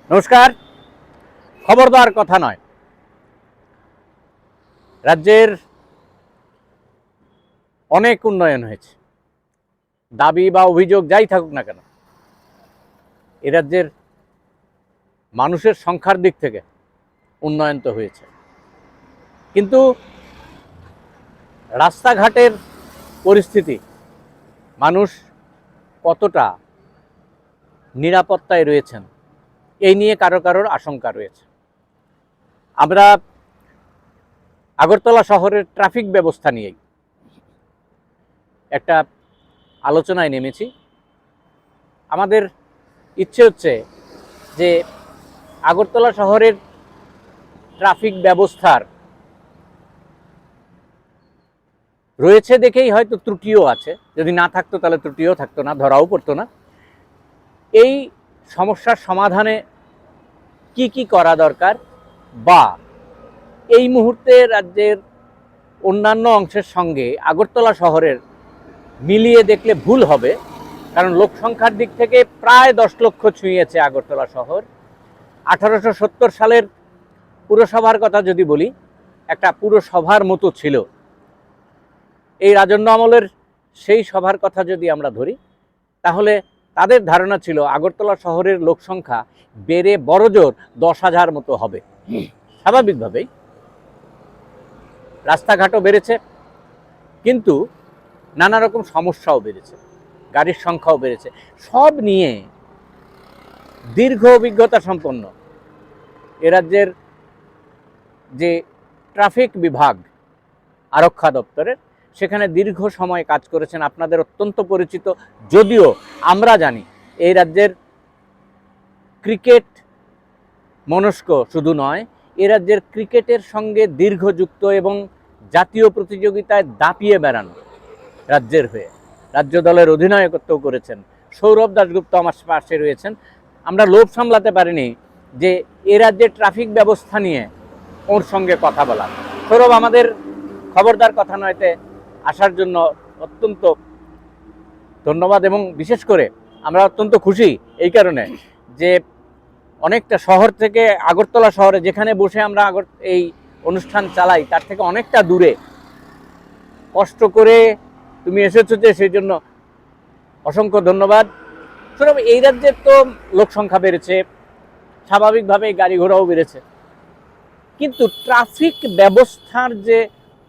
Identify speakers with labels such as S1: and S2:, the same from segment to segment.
S1: নমস্কার। খবরদার কথা নয়, রাজ্যের অনেক উন্নয়ন হয়েছে। দাবি বা অভিযোগ যাই থাকুক না কেন, এ রাজ্যের মানুষের সংখ্যার দিক থেকে উন্নয়ন তো হয়েছে, কিন্তু রাস্তাঘাটের পরিস্থিতি, মানুষ কতটা নিরাপত্তায় রয়েছেন এই নিয়ে কারোর আশঙ্কা রয়েছে। আমরা আগরতলা শহরের ট্রাফিক ব্যবস্থা নিয়েই একটা আলোচনায় নেমেছি। আমাদের ইচ্ছে হচ্ছে যে আগরতলা শহরের ট্রাফিক ব্যবস্থার রয়েছে দেখেই হয়তো ত্রুটিও আছে, যদি না থাকতো তাহলে ত্রুটিও থাকতো না, ধরাও পড়তো না। এই সমস্যার সমাধানে কি কি করা দরকার, বা এই মুহূর্তে রাজ্যের অন্যান্য অংশের সঙ্গে আগরতলা শহরের মিলিয়ে দেখলে ভুল হবে, কারণ লোক সংখ্যার দিক থেকে প্রায় 10 লক্ষ ছুঁয়েছে আগরতলা শহর। 1870 সালের পুরসভার কথা যদি বলি, একটা পুরসভার মতো ছিল। এই রাজন্য আমলের সেই সভার কথা যদি আমরা ধরি, তাহলে তাদের ধারণা ছিল আগরতলা শহরের লোক সংখ্যা বেড়ে বড়জোর 10,000 মতো হবে। স্বাভাবিকভাবেই রাস্তাঘাটও বেড়েছে, কিন্তু নানা রকম সমস্যাও বেড়েছে, গাড়ির সংখ্যাও বেড়েছে। সব নিয়ে দীর্ঘ অভিজ্ঞতা সম্পন্ন এ রাজ্যের যে ট্রাফিক বিভাগ আরক্ষা দপ্তরের, সেখানে দীর্ঘ সময় কাজ করেছেন আপনাদের অত্যন্ত পরিচিত। যদিও আমরা জানি এই রাজ্যের ক্রিকেট মনস্ক শুধু নয়, এ রাজ্যের ক্রিকেটের সঙ্গে দীর্ঘযুক্ত এবং জাতীয় প্রতিযোগিতায় দাপিয়ে বেড়ানো রাজ্যের হয়ে রাজ্য দলের অধিনায়কত্বও করেছেন সৌরভ দাশগুপ্ত আমার পাশে রয়েছেন। আমরা লোভ সামলাতে পারিনি যে এ রাজ্যের ট্রাফিক ব্যবস্থা নিয়ে ওর সঙ্গে কথা বলা। সৌরভ, আমাদের খবরদার কথা নয়তে আসার জন্য অত্যন্ত ধন্যবাদ, এবং বিশেষ করে আমরা অত্যন্ত খুশি এই কারণে যে অনেকটা শহর থেকে আগরতলা শহরে, যেখানে বসে আমরা এই অনুষ্ঠান চালাই, তার থেকে অনেকটা দূরে কষ্ট করে তুমি এসেছো, যে সেই জন্য অসংখ্য ধন্যবাদ। সৌরভ, এই রাজ্যের তো লোক সংখ্যা বেড়েছে, স্বাভাবিকভাবে গাড়ি ঘোড়াও বেড়েছে, কিন্তু ট্রাফিক ব্যবস্থার যে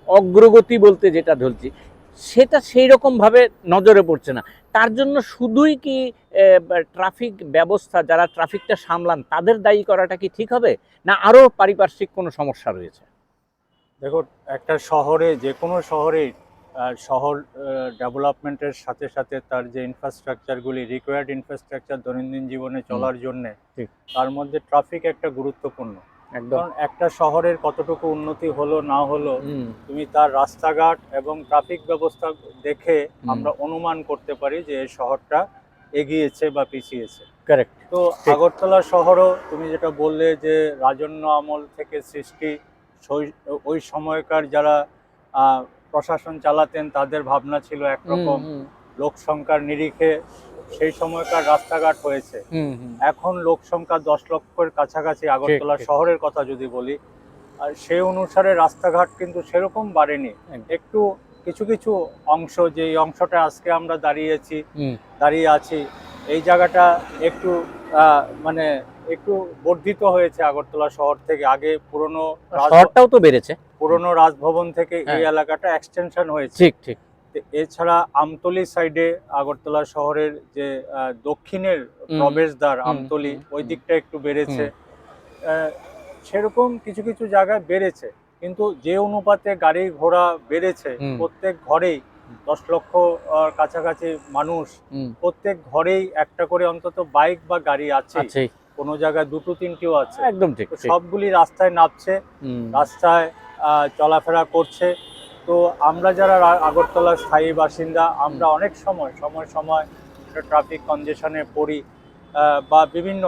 S1: অগ্রগতি বলতে যেটা ধরছি, সেটা সেই রকমভাবে নজরে পড়ছে না। তার জন্য শুধুই কি ট্রাফিক ব্যবস্থা, যারা ট্রাফিকটা সামলান, তাদের দায়ী করাটা কি ঠিক হবে, না আরও পারিপার্শ্বিক কোনো সমস্যা রয়েছে?
S2: দেখো, একটা শহরে, যে কোনো শহরে শহর ডেভেলপমেন্টের সাথে সাথে তার যে ইনফ্রাস্ট্রাকচারগুলি রিকোয়ার্ড ইনফ্রাস্ট্রাকচার দৈনন্দিন জীবনে চলার জন্য, তার মধ্যে ট্রাফিক একটা গুরুত্বপূর্ণ। কারণ একটা শহরের কতটুকু উন্নতি হলো না হলো, তুমি তার রাস্তাঘাট এবং ট্রাফিক ব্যবস্থা দেখে আমরা অনুমান করতে পারি যে এই শহরটা এগিয়েছে বা পিছিয়েছে।
S1: কারেক্ট।
S2: তো আগরতলা শহরও তুমি যেটা বললে যে রাজন্য আমল থেকে সৃষ্টি, ওই সময়কার যারা প্রশাসন চালাতেন তাদের ভাবনা ছিল একরকম, লোক সংখ্যার নিরিখে সেই সময়কার রাস্তাঘাট হয়েছে। এখন লোক সংখ্যা 10 লক্ষের কাছাকাছি আগরতলা শহরের কথা যদি বলি, আর সেই অনুসারে রাস্তাঘাট কিন্তু সেরকম বাড়েনি। একটু কিছু কিছু অংশ, যে অংশটা আজকে আমরা দাঁড়িয়ে আছি, এই জায়গাটা একটু মানে একটু বর্ধিত হয়েছে আগরতলা শহর থেকে। আগে পুরনো
S1: শহরটাও তো বেড়েছে,
S2: পুরনো রাজভবন থেকে এই এলাকাটা এক্সটেনশন হয়েছে।
S1: ঠিক ঠিক।
S2: এছাড়া আমতলী সাইডে আগরতলা শহরের যে দক্ষিণের প্রবেশদ্বার আমতলী, ওই দিকটা একটু বেড়েছে। সেরকম কিছু কিছু জায়গায় বেড়েছে, কিন্তু যে অনুপাতে গাড়ি ঘোড়া বেড়েছে, প্রত্যেক ঘরেই 10 লক্ষ কাছাকাছি মানুষ, প্রত্যেক ঘরেই একটা করে অন্তত বাইক বা গাড়ি আছে, কোনো জায়গায় দুটো তিনটেও আছে।
S1: একদম ঠিক।
S2: সবগুলি রাস্তায় নামছে, রাস্তায় চলাফেরা করছে। তো আমরা যারা আগরতলার স্থায়ী বাসিন্দা, আমরা অনেক সময় ট্রাফিক কনজেশনে পড়ি বা বিভিন্ন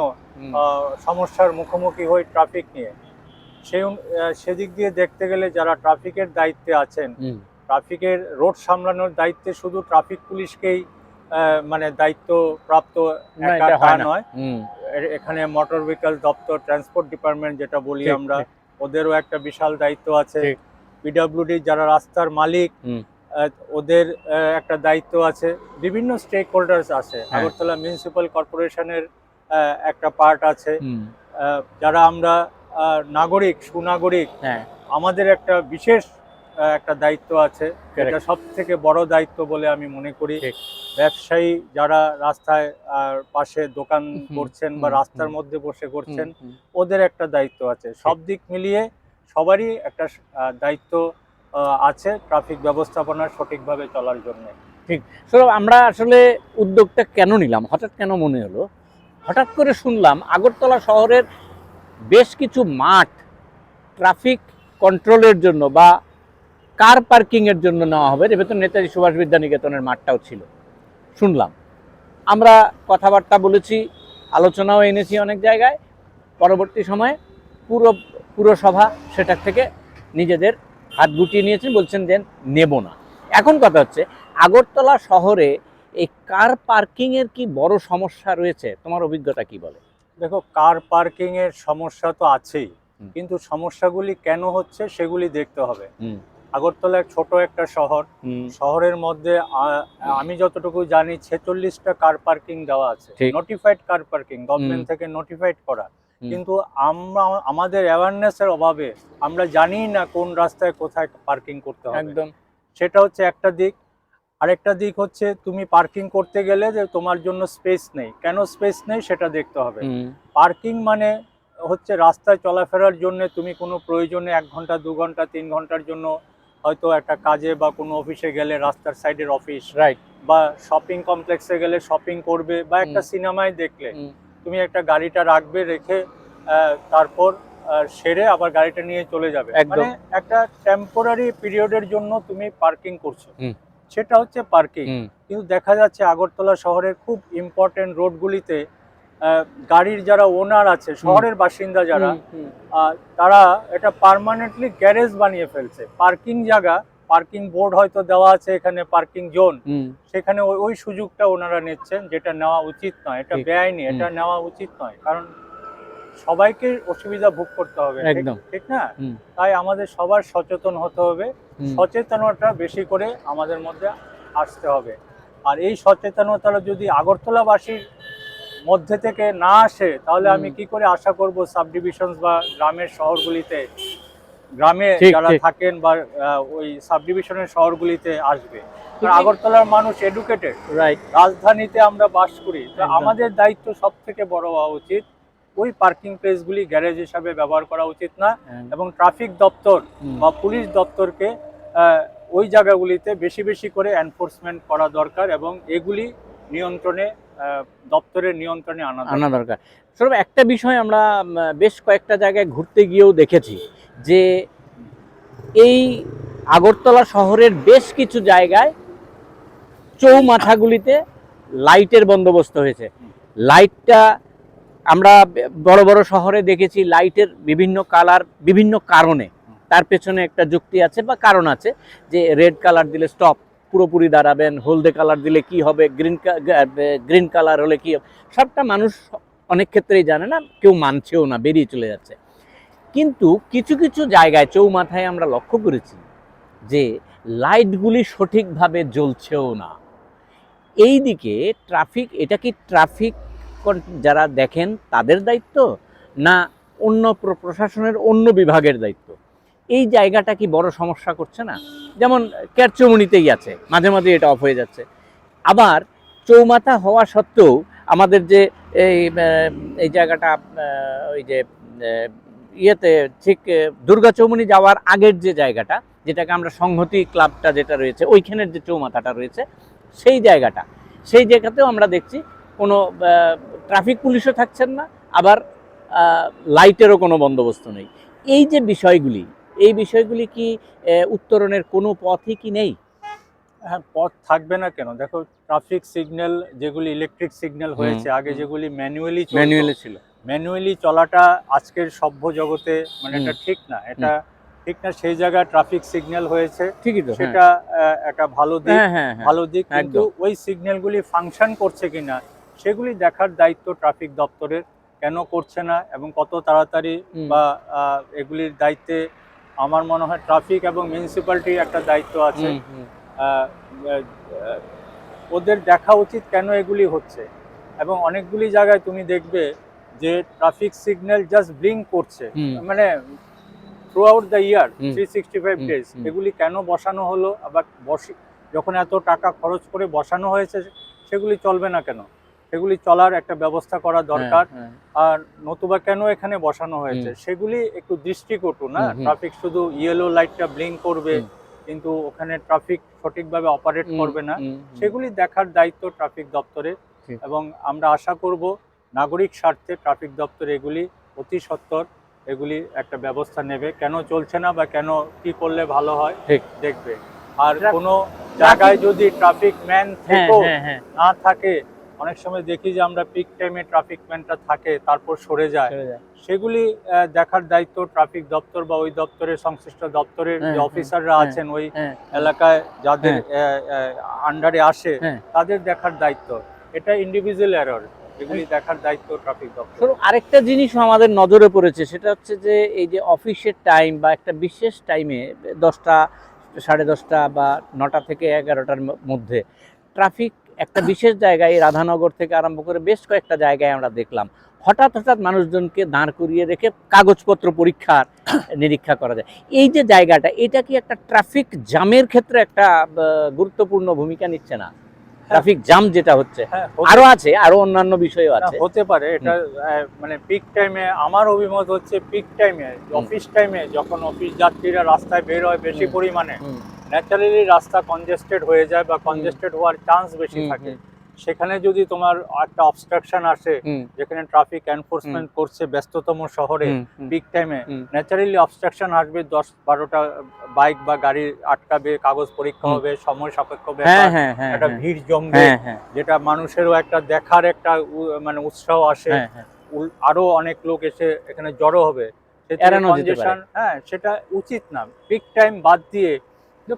S2: সমস্যার মুখোমুখি হই ট্রাফিক নিয়ে। সেদিক দিয়ে দেখতে গেলে যারা ট্রাফিকের দায়িত্বে আছেন, ট্রাফিকের রোড সামলানোর দায়িত্বে শুধু ট্রাফিক পুলিশকেই মানে দায়িত্বপ্রাপ্ত
S1: না,
S2: একা
S1: এটা
S2: তা
S1: হয় না।
S2: নয়।
S1: হুম,
S2: এখানে মোটর ভেহিকল দপ্তর, ট্রান্সপোর্ট ডিপার্টমেন্ট যেটা বলি
S1: ঠিক,
S2: আমরা,
S1: ঠিক,
S2: ওদেরও একটা বিশাল দায়িত্ব আছে।
S1: ঠিক।
S2: পিডব্লিউডি যারা রাস্তার মালিক,
S1: হুম,
S2: ওদের একটা দায়িত্ব আছে। বিভিন্ন স্টেক হোল্ডার্স আছে।
S1: হ্যাঁ,
S2: আগরতলা মিউনিসিপ্যাল কর্পোরেশনের একটা পার্ট আছে।
S1: হুম,
S2: যারা আমরা নাগরিক, সুনাগরিক,
S1: হ্যাঁ,
S2: আমাদের একটা বিশেষ একটা দায়িত্ব আছে। এটা
S1: correct,
S2: সবথেকে বড় দায়িত্ব বলে আমি মনে করি।
S1: ঠিক।
S2: ব্যবসায়ী যারা রাস্তায় পাশে দোকান
S1: হুম,
S2: করছেন বা
S1: হুম,
S2: রাস্তার
S1: হুম,
S2: মধ্যে বসে
S1: হুম,
S2: করছেন,
S1: হুম,
S2: ওদের একটা দায়িত্ব আছে। সব দিক মিলিয়ে সবারই একটা দায়িত্ব আছে ট্রাফিক ব্যবস্থাপনা সঠিকভাবে চলার জন্য।
S1: ঠিক। সৌরভ, আমরা আসলে উদ্যোগটা কেন নিলাম? হঠাৎ কেন মনে হলো? হঠাৎ করে শুনলাম আগরতলা শহরের বেশ কিছু মাঠ ট্রাফিক কন্ট্রোলের জন্য বা কার পার্কিং এর জন্য নেওয়া হবে। এর ভেতর নেতাজি সুভাষ বিদ্যানিকেতনের মাঠটাও ছিল, শুনলাম। আমরা কথাবার্তা বলেছি, আলোচনাও এনেছি অনেক জায়গায়। পরবর্তী সময়ে পুরো পুরসভা সেটার থেকে নিজেদের হাত গুটিয়ে নিয়েছেন, বলছেন যে নেব না। এখন কথা হচ্ছে, আগরতলা শহরে এই কার পার্কিং এর কি বড় সমস্যা রয়েছে? তোমার অভিজ্ঞতা কি বলে?
S2: দেখো, কার পার্কিং এর সমস্যা তো আছেই,
S1: হুম,
S2: কিন্তু সমস্যাগুলি কেন হচ্ছে সেগুলি দেখতে হবে।
S1: হুম,
S2: আগরতলা ছোট একটা শহর।
S1: হুম,
S2: শহরের মধ্যে আমি যতটুকু জানি 46টা কার পার্কিং দেওয়া আছে,
S1: ঠিক।
S2: নোটিফাইড কার পার্কিং,
S1: হুম,
S2: গভর্নমেন্ট থেকে নোটিফাইড করা।
S1: হুম,
S2: কিন্তু আমরা আমাদের অ্যাওয়ারনেসের অভাবে আমরা জানি না কোন রাস্তায় কোথায় পার্কিং করতে হবে।
S1: একদম।
S2: সেটা হচ্ছে একটা দিক। আরেকটা দিক হচ্ছে তুমি পার্কিং করতে গেলে যে তোমার জন্য স্পেস নেই, কেন স্পেস নেই সেটা দেখতে হবে।
S1: হুম,
S2: পার্কিং মানে হচ্ছে রাস্তায় চলাফেরার জন্য তুমি কোনো প্রয়োজনে 1 ঘন্টা, 2 ঘন্টা, 3 ঘন্টার জন্য হয়তো একটা কাজে বা কোনো অফিসে গেলে, রাস্তার সাইডের অফিস
S1: রাইট।
S2: বা শপিং কমপ্লেক্সে গেলে শপিং করবে, বা
S1: হুম,
S2: একটা সিনেমায় দেখলে
S1: হুম,
S2: তুমি একটা গাড়িটা রাখবে, রেখে তারপর সেরে আবার গাড়িটা নিয়ে চলে যাবে। মানে
S1: একদম।
S2: একটা টেম্পোরারি পিরিয়ডের জন্য তুমি পার্কিং করছো,
S1: হুম,
S2: সেটা হচ্ছে পার্কিং।
S1: হুম,
S2: কিন্তু দেখা যাচ্ছে আগরতলা শহরের খুব ইম্পর্টেন্ট রোডগুলিতে গাড়ির যারা ওনার আছে,
S1: হুম,
S2: শহরের বাসিন্দা যারা,
S1: হুম, হুম,
S2: তারা এটা পার্মানেন্টলি গ্যারেজ বানিয়ে ফেলছে। পার্কিং জায়গা, পার্কিং বোর্ড হয়তো দেওয়া আছে এখানে, পার্কিং জোন,
S1: হুম,
S2: সেখানে ওই ওই সুযোগটা ওনারা নিচ্ছেন, যেটা নেওয়া উচিত নয়। এটা
S1: ঠিক।
S2: বেআইনি,
S1: হুম,
S2: এটা নেওয়া উচিত নয়। কারণ সবাইকে অসুবিধা ভোগ করতে হবে, ঠিক
S1: একদম।
S2: ঠিক না?
S1: হুম,
S2: তাই আমাদের সবার সচেতন হতে হবে।
S1: হুম,
S2: সচেতনতা বেশি করে আমাদের মধ্যে আসতে হবে। আর এই সচেতনতা যদি আগরতলাবাসীর মধ্যে থেকে না আসে, তাহলে
S1: হুম,
S2: আমি কি করে আশা করব সাব ডিভিশনস বা গ্রামের শহরগুলিতে, গ্রামে
S1: ঠিক,
S2: যারা
S1: ঠিক।
S2: থাকেন বা ওই সাব ডিভিশনের শহরগুলিতে আসবে। কারণ
S1: তুমি
S2: আগরতলার মানুষ এডুকেটেড,
S1: রাইট,
S2: রাজধানীতে আমরা বাস করি, তো
S1: একদম।
S2: আমাদের দায়িত্ব সব থেকে বড় হওয়া উচিত ওই পার্কিং প্লেসগুলি গ্যারেজ হিসাবে ব্যবহার করা উচিত না।
S1: হ্যাঁ,
S2: এবং ট্রাফিক দপ্তর
S1: হুম,
S2: বা পুলিশ দপ্তরকে ওই জায়গাগুলিতে বেশি বেশি করে এনফোর্সমেন্ট করা দরকার, এবং এগুলি নিয়ন্ত্রণে, দপ্তরের নিয়ন্ত্রণে আনা
S1: আনা
S2: দরকার।
S1: দরকার। সৌরভ, একটা বিষয় আমরা বেশ কয়েকটা জায়গায় ঘুরতে গিয়েও দেখেছি যে এই আগরতলা শহরের বেশ কিছু জায়গায় চৌমাথাগুলিতে লাইটের বন্দোবস্ত হয়েছে। লাইটটা আমরা বড় বড় শহরে দেখেছি, লাইটের বিভিন্ন কালার বিভিন্ন কারণে। তার পেছনে একটা যুক্তি আছে বা কারণ আছে, যে রেড কালার দিলে স্টপ, পুরোপুরি দাঁড়াবেন, হলদে কালার দিলে কি হবে, গ্রিন কালার হলে কি হবে। সবটা মানুষ অনেক ক্ষেত্রেই জানে না, কেউ মানছেও না, বেরিয়ে চলে যাচ্ছে। কিন্তু কিছু কিছু জায়গায় চৌমাথায় আমরা লক্ষ্য করেছি যে লাইটগুলি সঠিকভাবে জ্বলছেও না। এই দিকে ট্রাফিক, এটা কি ট্রাফিক যারা দেখেন তাদের দায়িত্ব, না অন্য প্রশাসনের অন্য বিভাগের দায়িত্ব? এই জায়গাটা কি বড় সমস্যা করছে না? যেমন ক্যারচৌমুনিতেই আছে, মাঝে মাঝে এটা অফ হয়ে যাচ্ছে। আবার চৌমাথা হওয়া সত্ত্বেও আমাদের যে এই এই জায়গাটা, ওই যে ইয়েতে ঠিক দুর্গা চৌমুনি যাওয়ার আগের যে জায়গাটা, যেটাকে আমরা সংহতি ক্লাবটা যেটা রয়েছে ওইখানের যে চৌমাথাটা রয়েছে, সেই জায়গাটা, সেই জায়গাতেও আমরা দেখছি কোনো ট্রাফিক পুলিশও থাকছেন না, আবার লাইটেরও কোনো বন্দোবস্ত নেই। এই যে বিষয়গুলি, এই বিষয়গুলি কি উত্তরণের কোনো পথই কি নেই?
S2: হ্যাঁ, পথ থাকবে না কেন? দেখো, ট্রাফিক সিগন্যাল যেগুলি ইলেকট্রিক সিগন্যাল
S1: হুম,
S2: হয়েছে, আগে
S1: হুম,
S2: যেগুলি ম্যানুয়ালি চলতো,
S1: ম্যানুয়ালি ছিল।
S2: ম্যানুয়ালি চলাটা আজকের সভ্য জগতে মানে
S1: হুম,
S2: এটা ঠিক না।
S1: হুম,
S2: এটা ঠিক না, সেই জায়গায় ট্রাফিক সিগন্যাল হয়েছে,
S1: ঠিকই তো, হ্যাঁ
S2: সেটা একটা ভালো দিক।
S1: হ্যাঁ হ্যাঁ হ্যাঁ,
S2: ভালো দিক, কিন্তু
S1: একদম।
S2: ওই সিগন্যালগুলি ফাংশন করছে কিনা সেগুলি দেখার দায়িত্ব ট্রাফিক দপ্তরের, কেন করছে না এবং কত তাড়াতাড়ি,
S1: হুম,
S2: বা এগুলির দায়িত্বে আমার মনে হয় ট্রাফিক এবং মিউনিসিপ্যালিটির একটা দায়িত্ব আছে।
S1: হুম, হুম,
S2: আহ, আহ, ওদের দেখা উচিত কেন এগুলি হচ্ছে। এবং অনেকগুলি জায়গায় তুমি দেখবে যে ট্রাফিক সিগন্যাল জাস্ট ব্লিঙ্ক করছে,
S1: হুম,
S2: মানে throughout the year,
S1: hmm,
S2: 365
S1: hmm,
S2: days.
S1: হুম,
S2: এগুলি কেন বসানো হলো, আবার যখন এত টাকা খরচ করে বসানো হয়েছে, সেগুলি চলবে না কেন? সেগুলি চলার একটা ব্যবস্থা করা
S1: হ্যাঁ
S2: দরকার।
S1: হ্যাঁ,
S2: আর নতুবা কেন এখানে বসানো হয়েছে
S1: হুম,
S2: সেগুলি একটু দৃষ্টিকটু না।
S1: হুম, হুম,
S2: ট্রাফিক শুধু ইয়েলো লাইটটা ব্লিঙ্ক করবে,
S1: হুম,
S2: কিন্তু ওখানে ট্রাফিক সঠিকভাবে অপারেট
S1: হুম,
S2: করবে না।
S1: হুম, হুম,
S2: সেগুলি দেখার দায়িত্ব ট্রাফিক দপ্তরের।
S1: ঠিক।
S2: এবং আমরা আশা করব নাগরিক স্বার্থে ট্রাফিক দপ্তর এগুলি অতি সত্বর এগুলি একটা ব্যবস্থা নেবে, কেন চলছে না বা কেন কি করলে ভালো হয়
S1: ঠিক।
S2: দেখবে। আর কোনো জায়গায় যদি ট্রাফিক ম্যান
S1: হ্যাঁ
S2: থেকেও
S1: হ্যাঁ হ্যাঁ,
S2: না থাকে, অনেক সময় দেখি যে আমরা পিক টাইমে ট্রাফিক ম্যানটা থাকে তারপর সরে যায়,
S1: চলে যায়।
S2: সেগুলি দেখার দায়িত্ব ট্রাফিক দপ্তর বা ওই দপ্তরের সংশ্লিষ্ট দপ্তরের যে
S1: হ্যাঁ হ্যাঁ
S2: অফিসাররা
S1: হ্যাঁ
S2: আছেন ওই
S1: হ্যাঁ
S2: এলাকায় যাদের
S1: হ্যাঁ
S2: আন্ডারে আসে,
S1: হ্যাঁ।
S2: তাদের দেখার দায়িত্ব। এটা ইন্ডিভিজুয়াল এরর, এগুলি দেখার দায়িত্ব ট্রাফিক দপ্তর।
S1: শোনো, আরেকটা জিনিসও আমাদের নজরে পড়েছে, সেটা হচ্ছে যে এই যে অফিসের টাইম বা একটা বিশেষ টাইমে 10টা, 10:30 বা 9টা থেকে 11টার মধ্যে ট্রাফিক একটা বিশেষ জায়গায়, রাধানগর থেকে আরম্ভ করে বেশ কয়েকটা জায়গায় আমরা দেখলাম হঠাৎ হঠাৎ মানুষজনকে দাঁড় করিয়ে রেখে কাগজপত্র পরীক্ষার নিরীক্ষা করা যায়। এই যে জায়গাটা, এটা কি একটা ট্রাফিক জ্যামের ক্ষেত্রে একটা গুরুত্বপূর্ণ ভূমিকা নিচ্ছে না? ট্রাফিক জ্যাম যেটা হচ্ছে,
S2: হ্যাঁ,
S1: আরো আছে, আরো অন্যান্য বিষয়ও
S2: না,
S1: আছে।
S2: হতে পারে এটা। মানে পিক টাইমে আমার অভিমত হচ্ছে, পিক টাইমে অফিস টাইমে যখন অফিস যাত্রীরা রাস্তায় বের হয় বেশি
S1: হুম,
S2: পরিমাণে,
S1: হুম,
S2: ন্যাচারালি রাস্তা কনজেস্টেড হয়ে যায় বা কনজেস্টেড হওয়ার চান্স বেশি
S1: হুম,
S2: থাকে।
S1: হুম,
S2: সেখানে যদি তোমার একটা অবস্ট্রাকশন আসে,
S1: হুম,
S2: যেখানে ট্রাফিক এনফোর্সমেন্ট করছে ব্যস্ততম শহরে
S1: হুম, হুম,
S2: পিক টাইমে,
S1: হুম,
S2: ন্যাচারালি অবস্ট্রাকশন আসবে, 10-12টা বাইক বা গাড়ি আটকাবে, কাগজ পরীক্ষা
S1: হুম।
S2: হবে, সময় সাপেক্ষ
S1: হ্যাঁ
S2: ব্যাপার,
S1: হ্যাঁ হ্যাঁ
S2: একটা
S1: হ্যাঁ
S2: ভিড় জমবে,
S1: হ্যাঁ হ্যাঁ
S2: যেটা মানুষেরও একটা দেখার একটা মানে উৎসাহ আসে,
S1: হ্যাঁ হ্যাঁ,
S2: আরো অনেক লোক এসে এখানে জড়ো হবে, সে থেকে
S1: এড়ানো যেতে পারে।
S2: কনজেশন, হ্যাঁ সেটা উচিত না। পিক টাইম বাদ দিয়ে,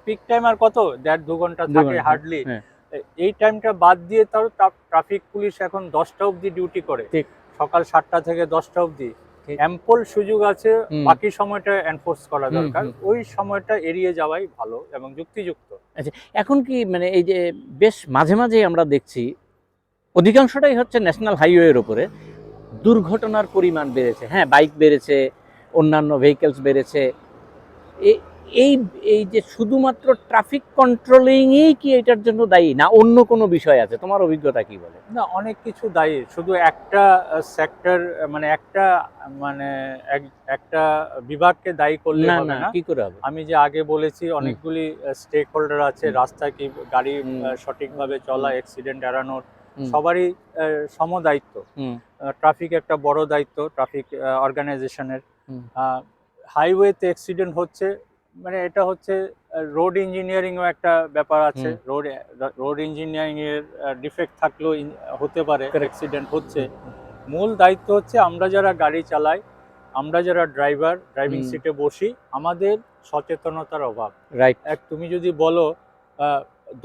S2: পিক টাইম আর কত 1.5-2 ঘন্টা
S1: 2
S2: থাকে
S1: ঘন্টা,
S2: হার্ডলি,
S1: হ্যাঁ
S2: এই টাইমটা বাদ দিয়ে তাও ট্রাফিক পুলিশ এখন 10টা অবধি ডিউটি করে,
S1: ঠিক
S2: সকাল 7টা থেকে 10টা অবধি।
S1: ঠিক।
S2: অ্যাম্পল সুযোগ আছে,
S1: হুম,
S2: বাকি সময়টা এনফোর্স করা
S1: হুম,
S2: দরকার,
S1: হুম।
S2: ওই সময়টা এড়িয়ে যাওয়াই ভালো এবং যুক্তিযুক্ত।
S1: আচ্ছা, এখন কি মানে এই যে বেশ মাঝে মাঝেই আমরা দেখছি, অধিকাংশটাই হচ্ছে ন্যাশনাল হাইওয়ের উপরে দুর্ঘটনার পরিমাণ বেড়েছে। হ্যাঁ, বাইক বেড়েছে, অন্যান্য ভেহিকলস বেড়েছে। এ- এই এই যে শুধুমাত্র ট্রাফিক কন্ট্রোলিংই কি এটার জন্য দায়ী, না অন্য কোনো বিষয় আছে? তোমার অভিজ্ঞতা কি বলে?
S2: না, অনেক কিছু দায়ী, শুধু একটা সেক্টর, মানে একটা, মানে একটা বিভাগকে দায়ী করলে
S1: না
S2: হবে
S1: না,
S2: না।
S1: কি করে হবে?
S2: আমি যে আগে বলেছি
S1: হুম,
S2: অনেকগুলি স্টেক হোল্ডার আছে,
S1: হুম,
S2: রাস্তায় কি গাড়ি
S1: হুম,
S2: সঠিকভাবে চলা,
S1: হুম,
S2: অ্যাক্সিডেন্ট এড়ানোর
S1: হুম,
S2: সবারই সমদায়িত্ব।
S1: হুম,
S2: ট্রাফিক একটা বড় দায়িত্ব ট্রাফিক অর্গানাইজেশনের।
S1: হুম,
S2: হাইওয়েতে অ্যাক্সিডেন্ট হচ্ছে, মানে এটা হচ্ছে রোড ইঞ্জিনিয়ারিংও একটা ব্যাপার আছে।
S1: হুম,
S2: রোড ইঞ্জিনিয়ারিং এর ডিফেক্ট থাকলেও হতে পারে,
S1: কারেক্ট।
S2: অ্যাক্সিডেন্ট হচ্ছে। মূল দায়িত্ব হচ্ছে আমরা যারা গাড়ি চালাই, আমরা যারা ড্রাইভিং
S1: হুম,
S2: সিটে বসি, আমাদের সচেতনতার অভাব।
S1: রাইট।
S2: তুমি যদি বলো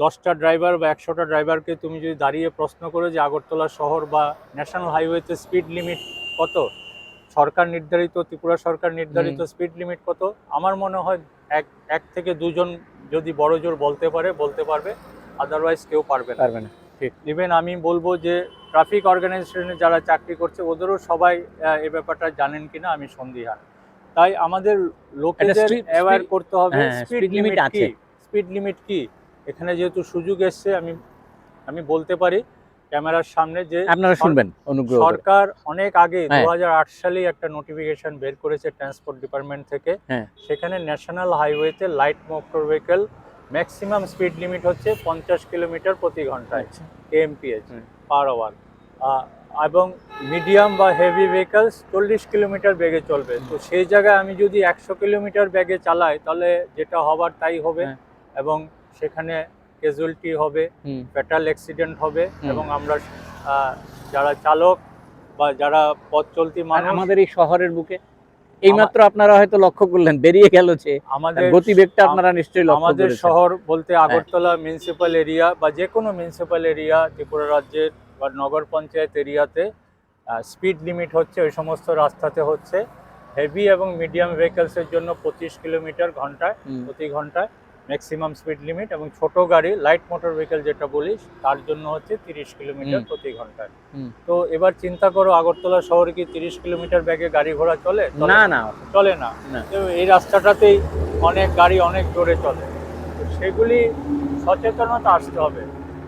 S2: 10টা ড্রাইভার বা 100টা ড্রাইভারকে তুমি যদি দাঁড়িয়ে প্রশ্ন করো যে আগরতলা শহর বা ন্যাশনাল হাইওয়েতে স্পিড লিমিট কত, সরকার নির্ধারিত, ত্রিপুরা সরকার
S1: হুম,
S2: নির্ধারিত স্পিড লিমিট কত, আমার মনে হয় এক থেকে দুজন যদি বড় জোর বলতে পারবে, আদারওয়াইজ কেউ পারবে না।
S1: পারবে না, ঠিক।
S2: ইভেন আমি বলবো যে ট্রাফিক অর্গানাইজেশনে যারা চাকরি করছে ওদেরও সবাই এই ব্যাপারটা জানেন কিনা আমি সন্দিহান। তাই আমাদের
S1: একটা
S2: লোকেদের অ্যাওয়্যার করতে হবে
S1: হ্যাঁ,
S2: স্পিড
S1: স্পিড লিমিট
S2: লিমিট কি।
S1: আছে।
S2: স্পিড লিমিট কি, এখানে যেহেতু সুযোগ এসছে, আমি বলতে পারি ক্যামেরার সামনে যে
S1: আপনারা শুনবেন অনুগ্রহ করে।
S2: সরকার অনেক আগে
S1: হ্যাঁ
S2: 2008 সালেই একটা নোটিফিকেশন বের করেছে ট্রান্সপোর্ট ডিপার্টমেন্ট থেকে।
S1: হ্যাঁ,
S2: সেখানে ন্যাশনাল হাইওয়েতে light motor vehicle maximum speed limit হচ্ছে 50 কিলোমিটার প্রতি ঘন্টায়,
S1: আচ্ছা,
S2: কেএমপিএইচ
S1: হুম,
S2: পার আওয়ার। এবং মিডিয়াম বা হেভি ভেহিকলস 40 কিলোমিটার বেগে চলবে। তো সেই জায়গায় আমি যদি 100 কিলোমিটার বেগে চালাই, তাহলে যেটা হবার তাই হবে,
S1: হ্যাঁ,
S2: এবং সেখানে ক্যাজুয়ালিটি হবে,
S1: হুম,
S2: ফ্যাটাল অ্যাক্সিডেন্ট হবে,
S1: হুম।
S2: এবং আমরা যারা চালক বা যারা পথ চলতি
S1: আর
S2: মানুষ,
S1: আমাদের এই শহরের বুকে এইমাত্র আপনারা হয়তো লক্ষ্য করলেন বেরিয়ে গেল যে
S2: আমাদের
S1: গতিবেগটা আপনারা নিশ্চয়ই লক্ষ্য
S2: আমাদের
S1: করেছেন।
S2: শহর বলতে আগরতলা মিউনিসিপ্যাল এরিয়া বা যে কোনো মিউনিসিপ্যাল এরিয়া ত্রিপুরা রাজ্যের বা নগর পঞ্চায়েত এরিয়াতে স্পিড লিমিট হচ্ছে ওই সমস্ত রাস্তাতে হচ্ছে হেভি এবং মিডিয়াম ভেহিকলসের জন্য 25 কিলোমিটার ঘন্টায় প্রতি ঘন্টায় ম্যাক্সিমাম স্পিড লিমিট, এবং ছোট গাড়ি লাইট মোটর ভেহিকল যেটা বলিস তার জন্য হচ্ছে 30 কিলোমিটার প্রতি ঘন্টায়। তো এবার চিন্তা করো আগরতলা শহরে কি 30 কিলোমিটার বেগে গাড়ি ঘোড়া চলে?
S1: না না
S2: চলে না। তো এই রাস্তাটাতেই অনেক গাড়ি অনেক জোরে চলে। তো সেগুলি সচেতনতা আসতে হবে।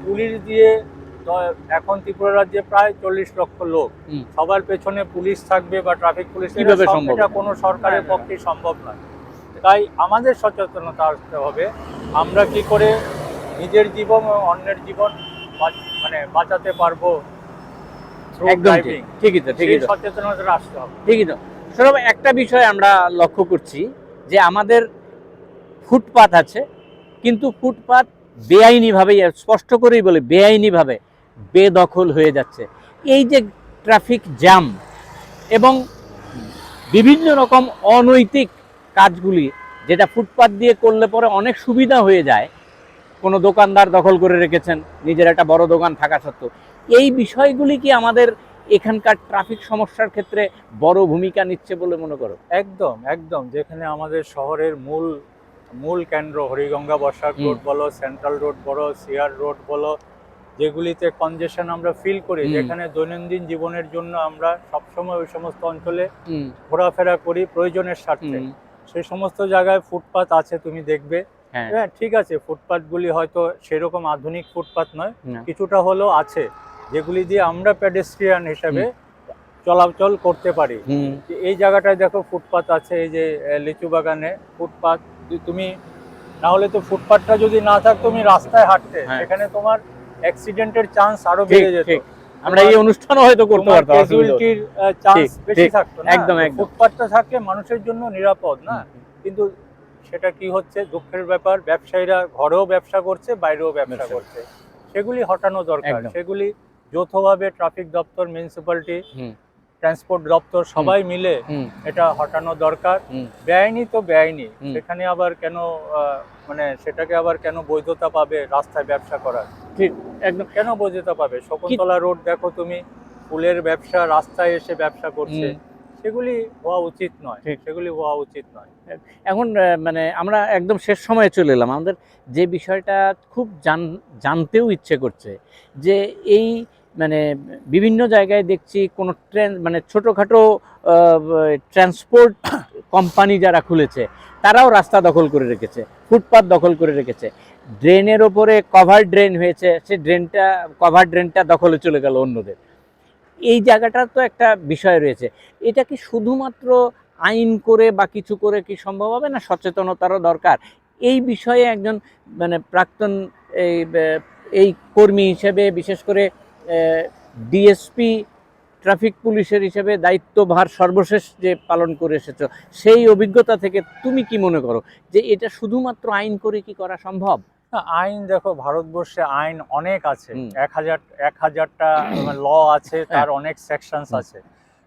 S2: পুলিশ দিয়ে এখন ত্রিপুরা রাজ্যে প্রায় 40 লক্ষ লোক, সবার পেছনে পুলিশ থাকবে বা ট্রাফিক পুলিশ,
S1: কিভাবে সম্ভব?
S2: এটা কোনো সরকারের পক্ষে সম্ভব নয়। তাই আমাদের সচেতনতা আসতে হবে, আমরা কি করে নিজের জীবন ও অন্যের জীবন মানে বাঁচাতে পারবো।
S1: একদম ঠিকই তো, ঠিকই তো,
S2: সচেতনতা আসতে হবে।
S1: ঠিকই তো। সৌরভ, একটা বিষয় আমরা লক্ষ্য করছি যে আমাদের ফুটপাত আছে, কিন্তু ফুটপাত বেআইনিভাবে, স্পষ্ট করেই বলে বেআইনিভাবে বেদখল হয়ে যাচ্ছে। এই যে ট্রাফিক জ্যাম এবং বিভিন্ন রকম অনৈতিক কাজগুলি যেটা ফুটপাত দিয়ে করলে পরে অনেক সুবিধা হয়ে যায়, কোনো দোকানদার দখল করে রেখেছেন নিজের একটা বড় দোকান থাকা সত্ত্বেও, এই বিষয়গুলি কি আমাদের এখানকার ট্রাফিক সমস্যার ক্ষেত্রে বড় ভূমিকা নিচ্ছে বলে মনে করো?
S2: একদম একদম। যেখানে আমাদের শহরের মূল কেন্দ্র হরিগঙ্গা বসাক রোড বলো, সেন্ট্রাল রোড বলো, সিআর রোড বলো, যেগুলিতে কনজেশন আমরা ফিল করি, যেখানে দৈনন্দিন জীবনের জন্য আমরা সবসময় ওই সমস্ত অঞ্চলে ঘোরাফেরা করি প্রয়োজনের স্বার্থে, সেই সমস্ত জায়গায় ফুটপাত আছে তুমি দেখবে। হ্যাঁ, ঠিক আছে, ফুটপাতগুলি হয়তো সেরকম আধুনিক ফুটপাত নয়, কিছুটা হলেও আছে যেগুলি দিয়ে আমরা পেডেস্ট্রিয়ান হিসেবে চলাচল করতে পারি। এই জায়গাটায় দেখো ফুটপাত আছে, এই যে লিচু বাগানে ফুটপাত, তুমি না হলে তো ফুটপাতটা যদি না থাকতো তুমি রাস্তায় হাঁটতে, সেখানে তোমার অ্যাক্সিডেন্টের চান্স আরো বেড়ে যেত।
S1: আমরা এই অনুষ্ঠানও হয়তো করতে পারতাম,
S2: ক্যাজুয়ালিটির চান্স বেশি থাকতো না।
S1: একদম একদম।
S2: ফুটপাতটা থাকলে মানুষের জন্য নিরাপদ না, কিন্তু সেটা কি হচ্ছে, দুঃখের ব্যাপার, ব্যবসায়ীরা ঘরেও ব্যবসা করছে, বাইরেও ব্যবসা করছে। সেগুলি হটানো দরকার। সেগুলি যৌথভাবে ট্রাফিক দপ্তর, মিউনিসিপ্যালিটি, ট্রান্সপোর্ট দপ্তর সবাই মিলে এটা হটানো দরকার। বেআইনি তো বেআইনি, সেখানে আবার কেন মানে সেটাকে আবার কেন বৈধতা পাবে রাস্তায় ব্যবসা করার?
S1: ঠিক, একদম
S2: কেন বৈধতা পাবে? শকুন্তলা রোড দেখো তুমি, ফুলের ব্যবসা রাস্তায় এসে ব্যবসা করছে, সেগুলি হওয়া উচিত নয়, সেগুলি হওয়া উচিত নয়।
S1: এখন মানে আমরা একদম শেষ সময়ে চলে এলাম। আমাদের যে বিষয়টা খুব জানতেও ইচ্ছে করছে যে এই মানে বিভিন্ন জায়গায় দেখছি কোনো ট্রেন মানে ছোটোখাটো ট্রান্সপোর্ট কোম্পানি যারা খুলেছে তারাও রাস্তা দখল করে রেখেছে, ফুটপাত দখল করে রেখেছে, ড্রেনের ওপরে কভার ড্রেন হয়েছে, সে কভার ড্রেনটা দখলে চলে গেল অন্যদের। এই জায়গাটার তো একটা বিষয় রয়েছে। এটা কি শুধুমাত্র আইন করে বা কিছু করে কি সম্ভব হবে, না সচেতনতারও দরকার? এই বিষয়ে একজন মানে প্রাক্তন এই কর্মী হিসেবে, বিশেষ করে ডিএসপি ট্রাফিক পুলিশের হিসেবে দায়িত্বভার সর্বশেষ যে পালন করে এসেছো, সেই অভিজ্ঞতা থেকে তুমি কি মনে করো যে এটা শুধুমাত্র আইন করে কি করা সম্ভব?
S2: আইন দেখো, ভারতবর্ষে আইন অনেক আছে, 1000টা ল আছে, তার অনেক সেকশনস আছে।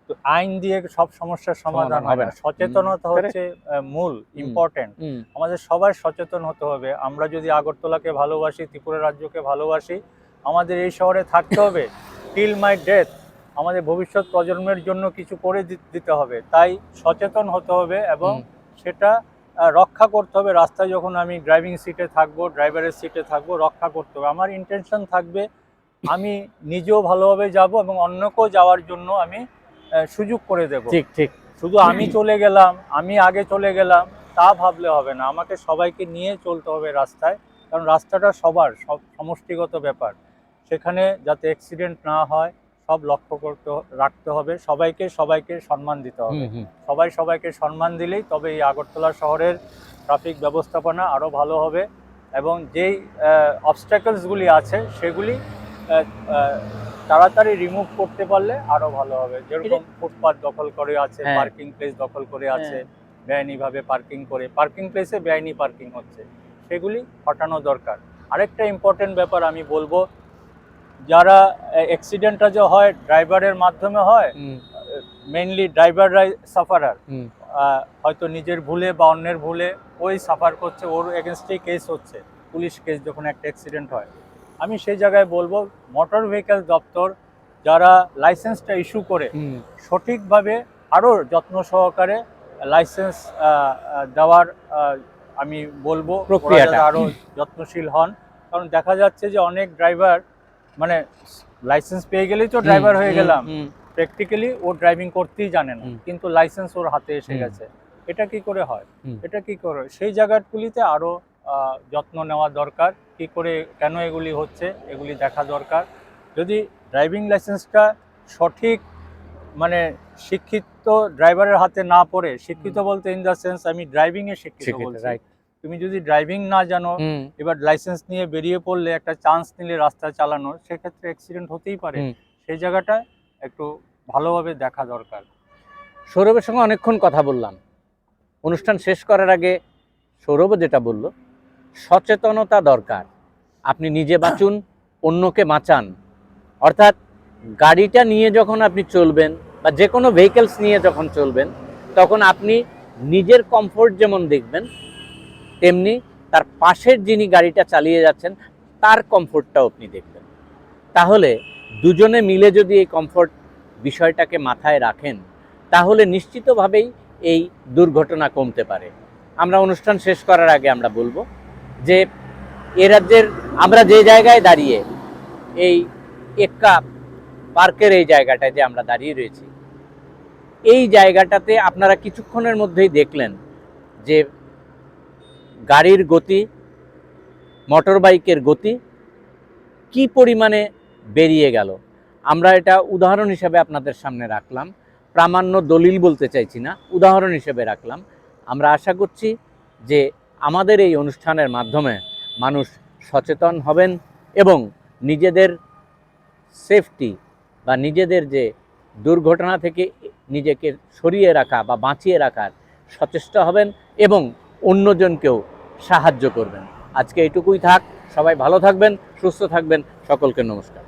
S2: তো আইন দিয়ে সব সমস্যার সমাধান হবে না। সচেতনতা হচ্ছে মূল ইম্পর্টেন্ট। আমাদের সবাই সচেতন হতে হবে। আমরা যদি আগরতলাকে ভালোবাসি, ত্রিপুরা রাজ্যকে ভালোবাসি, আমাদের এই শহরে থাকতে হবে টিল মাই ডেথ। আমাদের ভবিষ্যৎ প্রজন্মের জন্য কিছু করে দিতে হবে, তাই সচেতন হতে হবে এবং সেটা রক্ষা করতে হবে। রাস্তায় যখন আমি ড্রাইভিং সিটে থাকবো, ড্রাইভারের সিটে থাকবো, রক্ষা করতে হবে। আমার ইন্টেনশন থাকবে আমি নিজেও ভালোভাবে যাব এবং অন্যকেও যাওয়ার জন্য আমি সুযোগ করে দেব।
S1: ঠিক ঠিক।
S2: শুধু আমি চলে গেলাম, আমি আগে চলে গেলাম, তা ভাবলে হবে না। আমাকে সবাইকে নিয়ে চলতে হবে রাস্তায়, কারণ রাস্তাটা সবার, সব সমষ্টিগত ব্যাপার। সেখানে যাতে অ্যাক্সিডেন্ট না হয় সব লক্ষ্য রাখতে হবে। সবাইকে সম্মান দিতে হবে। সবাইকে সম্মান দিলেই তবে এই আগরতলা শহরের ট্রাফিক ব্যবস্থাপনা আরও ভালো হবে এবং যেই অবস্ট্যাকলসগুলি আছে সেগুলি তাড়াতাড়ি রিমুভ করতে পারলে আরো ভালো হবে। যেরকম ফুটপাত দখল করে আছে, পার্কিং প্লেস দখল করে আছে, বেআইনিভাবে পার্কিং প্লেসে বেআইনি পার্কিং হচ্ছে, সেগুলি হটানো দরকার। আরেকটা ইম্পর্টেন্ট ব্যাপার আমি বলবো, যারা অ্যাক্সিডেন্টটা যে হয় ড্রাইভারের মাধ্যমে হয়, মেইনলি ড্রাইভাররাই সাফারার। হয়তো নিজের ভুলে বা অন্যের ভুলে ওই সাফার করছে, ওর এগেনস্টেই কেস হচ্ছে, পুলিশ কেস যখন একটা অ্যাক্সিডেন্ট হয়। আমি সেই জায়গায় বলবো মোটর ভেহিক্যাল দপ্তর যারা লাইসেন্সটা ইস্যু করে সঠিকভাবে আরও যত্ন সহকারে লাইসেন্স দেওয়ার আমি বলবো ওরা
S1: প্রক্রিয়াটা।
S2: যাতে আরও যত্নশীল হন। কারণ দেখা যাচ্ছে যে অনেক ড্রাইভার মানে লাইসেন্স পেয়ে গেলেই তো ড্রাইভার হয়ে গেলাম, প্র্যাকটিক্যালি ও ড্রাইভিং করতেই জানে না, কিন্তু লাইসেন্স ওর হাতে এসে গেছে। এটা কি করে হয়? এটা কি করে? সেই জায়গাগুলিতে আরও যত্ন নেওয়া দরকার। কি করে, কেন এগুলি হচ্ছে, এগুলি দেখা দরকার। যদি ড্রাইভিং লাইসেন্সটা সঠিক মানে শিক্ষিত ড্রাইভারের হাতে না পড়ে, শিক্ষিত বলতে ইন দ্য সেন্স আমি ড্রাইভিংয়ে শিক্ষিত বলছি। তুমি যদি ড্রাইভিং না জানো, এবার লাইসেন্স নিয়ে বেরিয়ে পড়লে, একটা চান্স নিলে রাস্তা চালানোর, সেক্ষেত্রে অ্যাক্সিডেন্ট হতেই পারে। সেই জায়গাটা একটু ভালোভাবে দেখা দরকার।
S1: সৌরভের সঙ্গে অনেকক্ষণ কথা বললাম। অনুষ্ঠান শেষ করার আগে সৌরভও যেটা বলল, সচেতনতা দরকার। আপনি নিজে বাঁচুন, অন্যকে বাঁচান। অর্থাৎ গাড়িটা নিয়ে যখন আপনি চলবেন বা যে কোনো ভেহিকেলস নিয়ে যখন চলবেন, তখন আপনি নিজের কমফোর্ট যেমন দেখবেন, তেমনি তার পাশের যিনি গাড়িটা চালিয়ে যাচ্ছেন তার কমফোর্টটাও আপনি দেখবেন। তাহলে দুজনে মিলে যদি এই কমফোর্ট বিষয়টাকে মাথায় রাখেন, তাহলে নিশ্চিতভাবেই এই দুর্ঘটনা কমতে পারে। আমরা অনুষ্ঠান শেষ করার আগে আমরা বলবো যে এ রাজ্যের আমরা যে জায়গায় দাঁড়িয়ে, এই এক্কা পার্কের এই জায়গাটায় যে আমরা দাঁড়িয়ে রয়েছি, এই জায়গাটাতে আপনারা কিছুক্ষণের মধ্যেই দেখলেন যে গাড়ির গতি, মোটর বাইকের গতি কি পরিমাণে বেরিয়ে গেল। আমরা এটা উদাহরণ হিসেবে আপনাদের সামনে রাখলাম, প্রামাণ্য দলিল বলতে চাইছি না, উদাহরণ হিসেবে রাখলাম। আমরা আশা করছি যে আমাদের এই অনুষ্ঠানের মাধ্যমে মানুষ সচেতন হবেন এবং নিজেদের সেফটি বা নিজেদের যে দুর্ঘটনা থেকে নিজেকে সরিয়ে রাখা বা বাঁচিয়ে রাখার সচেষ্ট হবেন এবং অন্যজনকেও সাহায্য করবেন। আজকে এইটুকুই থাক। সবাই ভালো থাকবেন, সুস্থ থাকবেন। সকলকে নমস্কার।